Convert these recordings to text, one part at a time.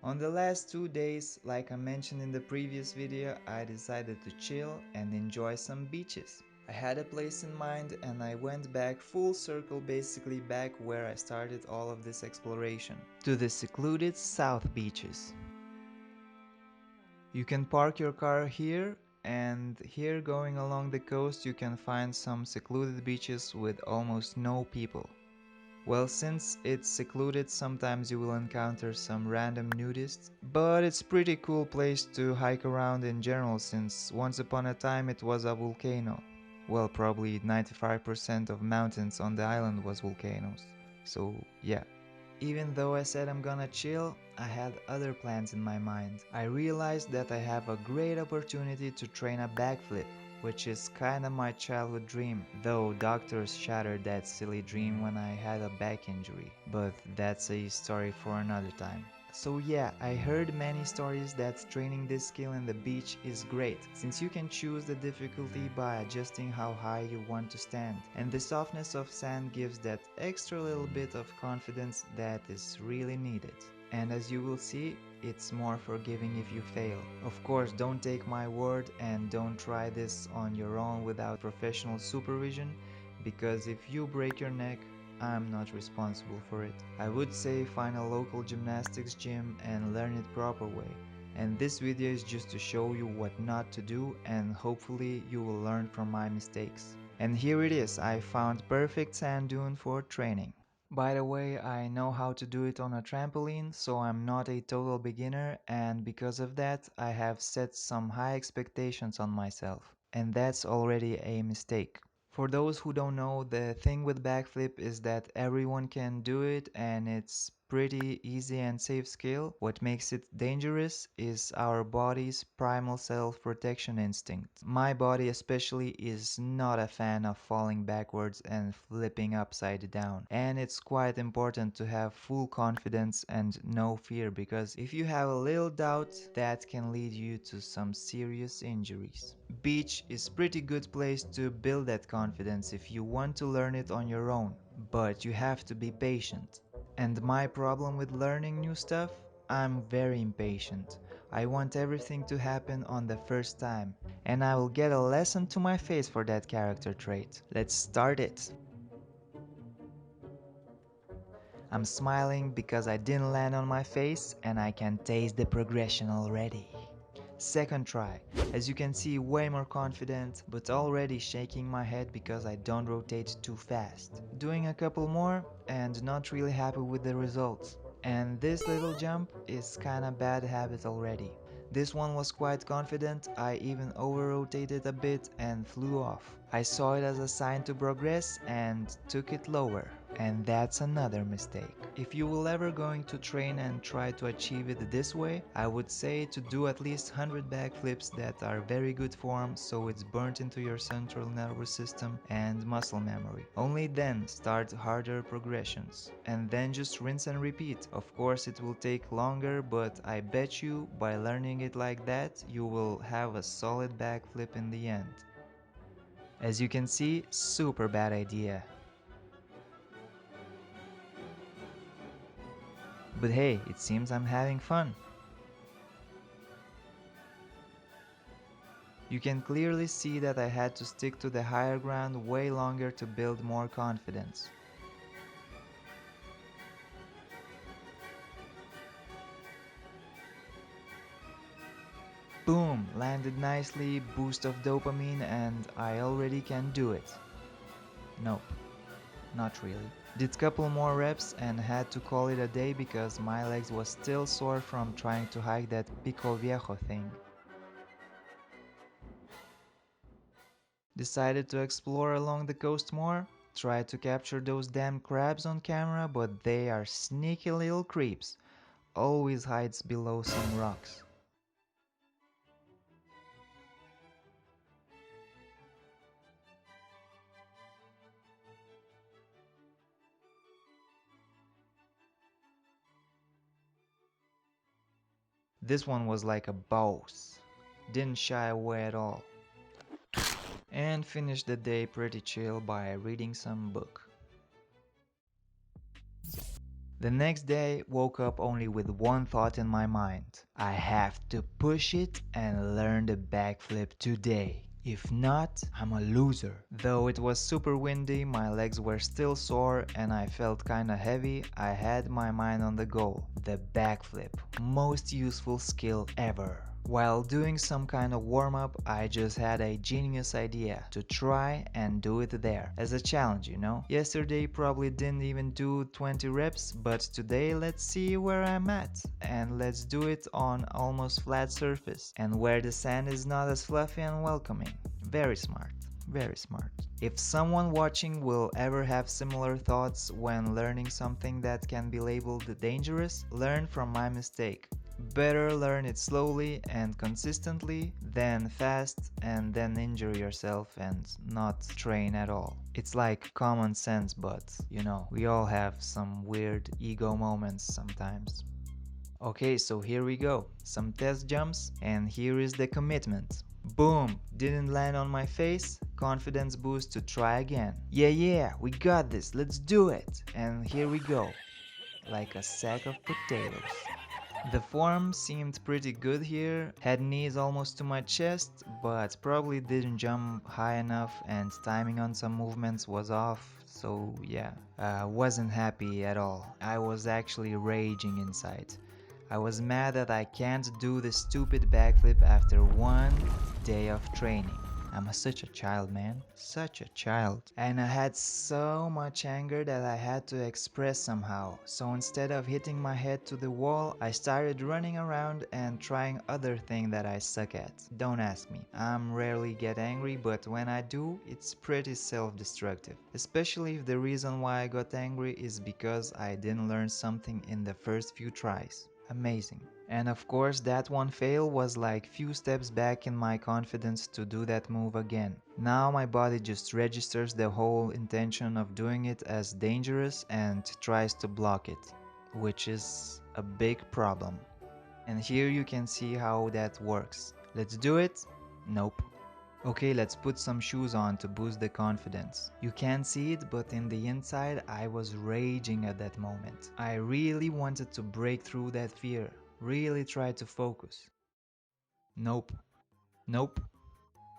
On the last 2 days, like I mentioned in the previous video, I decided to chill and enjoy some beaches. I had a place in mind and I went back full circle, basically back where I started all of this exploration, to the secluded south beaches. You can park your car here, and here going along the coast you can find some secluded beaches with almost no people. Well, since it's secluded, sometimes you will encounter some random nudists, but it's pretty cool place to hike around in general, since once upon a time it was a volcano. Well, probably 95% of mountains on the island was volcanoes. So yeah. Even though I said I'm gonna chill, I had other plans in my mind. I realized that I have a great opportunity to train a backflip, which is kinda my childhood dream, though doctors shattered that silly dream when I had a back injury, but that's a story for another time. So yeah, I heard many stories that training this skill in the beach is great, since you can choose the difficulty by adjusting how high you want to stand, and the softness of sand gives that extra little bit of confidence that is really needed. And as you will see, it's more forgiving if you fail. Of course, don't take my word and don't try this on your own without professional supervision, because if you break your neck, I'm not responsible for it. I would say find a local gymnastics gym and learn it proper way. And this video is just to show you what not to do, and hopefully you will learn from my mistakes. And here it is, I found perfect sand dune for training. By the way, I know how to do it on a trampoline, so I'm not a total beginner, and because of that I have set some high expectations on myself. And that's already a mistake. For those who don't know, the thing with backflip is that everyone can do it and it's pretty easy and safe skill. What makes it dangerous is our body's primal self-protection instinct. My body especially is not a fan of falling backwards and flipping upside down. And it's quite important to have full confidence and no fear, because if you have a little doubt, that can lead you to some serious injuries. Beach is pretty good place to build that confidence if you want to learn it on your own, but you have to be patient. And my problem with learning new stuff? I'm very impatient. I want everything to happen on the first time, and I will get a lesson to my face for that character trait. Let's start it! I'm smiling because I didn't land on my face and I can taste the progression already. Second try. As you can see, way more confident, but already shaking my head because I don't rotate too fast. Doing a couple more and not really happy with the results. And this little jump is kinda bad habit already. This one was quite confident, I even over-rotated a bit and flew off. I saw it as a sign to progress and took it lower. And that's another mistake. If you will ever going to train and try to achieve it this way, I would say to do at least 100 backflips that are very good form, so it's burnt into your central nervous system and muscle memory. Only then start harder progressions. And then just rinse and repeat. Of course it will take longer, but I bet you by learning it like that, you will have a solid backflip in the end. As you can see, super bad idea. But hey, it seems I'm having fun. You can clearly see that I had to stick to the higher ground way longer to build more confidence. Boom! Landed nicely, boost of dopamine, and I already can do it. Nope, not really. Did couple more reps and had to call it a day because my legs was still sore from trying to hike that Pico Viejo thing. Decided to explore along the coast more, tried to capture those damn crabs on camera, but they are sneaky little creeps, always hides below some rocks. This one was like a boss, didn't shy away at all. And finished the day pretty chill by reading some book. The next day, woke up only with one thought in my mind. I have to push it and learn the backflip today. If not, I'm a loser. Though it was super windy, my legs were still sore and I felt kinda heavy, I had my mind on the goal. The backflip. Most useful skill ever. While doing some kind of warm-up, I just had a genius idea to try and do it there. As a challenge, you know? Yesterday probably didn't even do 20 reps, but today let's see where I'm at. And let's do it on almost flat surface and where the sand is not as fluffy and welcoming. Very smart. Very smart. If someone watching will ever have similar thoughts when learning something that can be labeled dangerous, learn from my mistake. Better learn it slowly and consistently than fast and then injure yourself and not train at all. It's like common sense, but you know, we all have some weird ego moments sometimes. Okay, so here we go. Some test jumps and here is the commitment. Boom! Didn't land on my face. Confidence boost to try again. Yeah, we got this. Let's do it. And here we go. Like a sack of potatoes. The form seemed pretty good here, had knees almost to my chest, but probably didn't jump high enough and timing on some movements was off, so yeah. Wasn't happy at all. I was actually raging inside. I was mad that I can't do the stupid backflip after one day of training. I'm such a child, man. Such a child. And I had so much anger that I had to express somehow. So instead of hitting my head to the wall, I started running around and trying other thing that I suck at. Don't ask me. I'm rarely get angry, but when I do, it's pretty self-destructive. Especially if the reason why I got angry is because I didn't learn something in the first few tries. Amazing. And of course that one fail was like few steps back in my confidence to do that move again. Now my body just registers the whole intention of doing it as dangerous and tries to block it, which is a big problem. And here you can see how that works. Let's do it? Nope. Okay, let's put some shoes on to boost the confidence. You can't see it, but in the inside I was raging at that moment. I really wanted to break through that fear, really try to focus. Nope. Nope.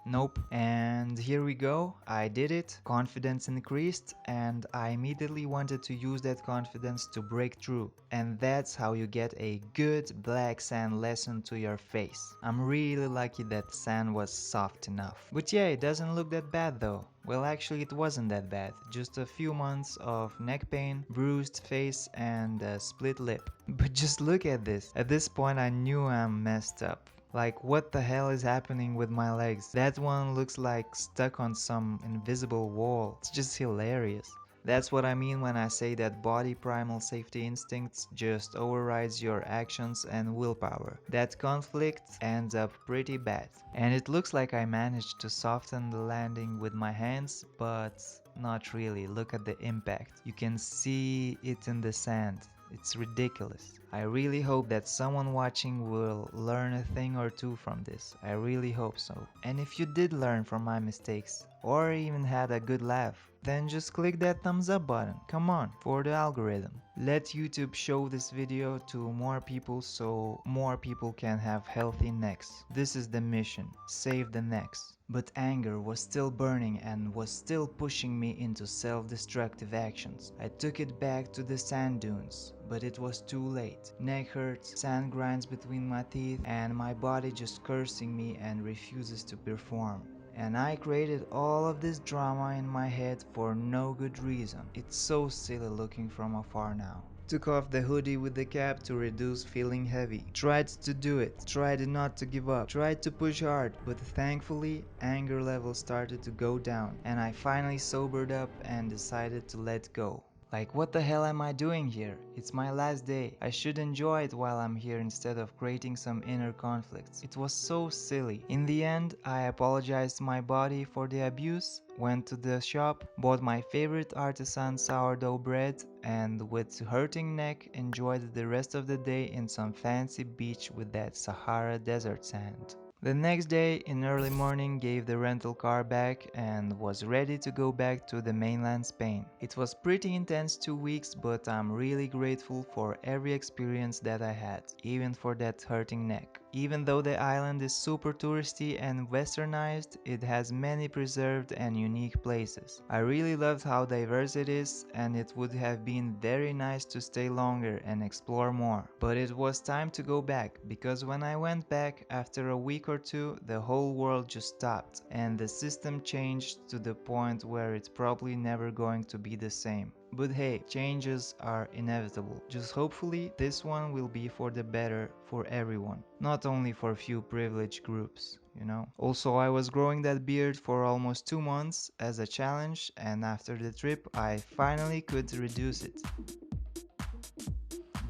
Nope. And here we go. I did it. Confidence increased and I immediately wanted to use that confidence to break through. And that's how you get a good black sand lesson to your face. I'm really lucky that sand was soft enough. But yeah, it doesn't look that bad though. Well, actually it wasn't that bad. Just a few months of neck pain, bruised face and a split lip. But just look at this. At this point I knew I'm messed up. Like, what the hell is happening with my legs? That one looks like stuck on some invisible wall. It's just hilarious. That's what I mean when I say that body primal safety instincts just overrides your actions and willpower. That conflict ends up pretty bad. And it looks like I managed to soften the landing with my hands, but not really. Look at the impact. You can see it in the sand. It's ridiculous. I really hope that someone watching will learn a thing or two from this. I really hope so. And if you did learn from my mistakes, or even had a good laugh, then just click that thumbs up button. Come on, for the algorithm. Let YouTube show this video to more people so more people can have healthy necks. This is the mission. Save the necks. But anger was still burning and was still pushing me into self-destructive actions. I took it back to the sand dunes, but it was too late. Neck hurts, sand grinds between my teeth, and my body just cursing me and refuses to perform. And I created all of this drama in my head for no good reason. It's so silly looking from afar now. Took off the hoodie with the cap to reduce feeling heavy. Tried to do it. Tried not to give up. Tried to push hard. But thankfully, anger levels started to go down. And I finally sobered up and decided to let go. Like, what the hell am I doing here? It's my last day. I should enjoy it while I'm here instead of creating some inner conflicts. It was so silly. In the end, I apologized to my body for the abuse, went to the shop, bought my favorite artisan sourdough bread, and with hurting neck enjoyed the rest of the day in some fancy beach with that Sahara desert sand. The next day, in early morning, gave the rental car back and was ready to go back to the mainland Spain. It was pretty intense 2 weeks, but I'm really grateful for every experience that I had, even for that hurting neck. Even though the island is super touristy and westernized, it has many preserved and unique places. I really loved how diverse it is, and it would have been very nice to stay longer and explore more. But it was time to go back, because when I went back after a week or two, the whole world just stopped, and the system changed to the point where it's probably never going to be the same. But hey, changes are inevitable. Just hopefully this one will be for the better for everyone, not only for few privileged groups, you know. Also, I was growing that beard for almost 2 months as a challenge, and after the trip I finally could reduce it.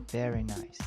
Very nice.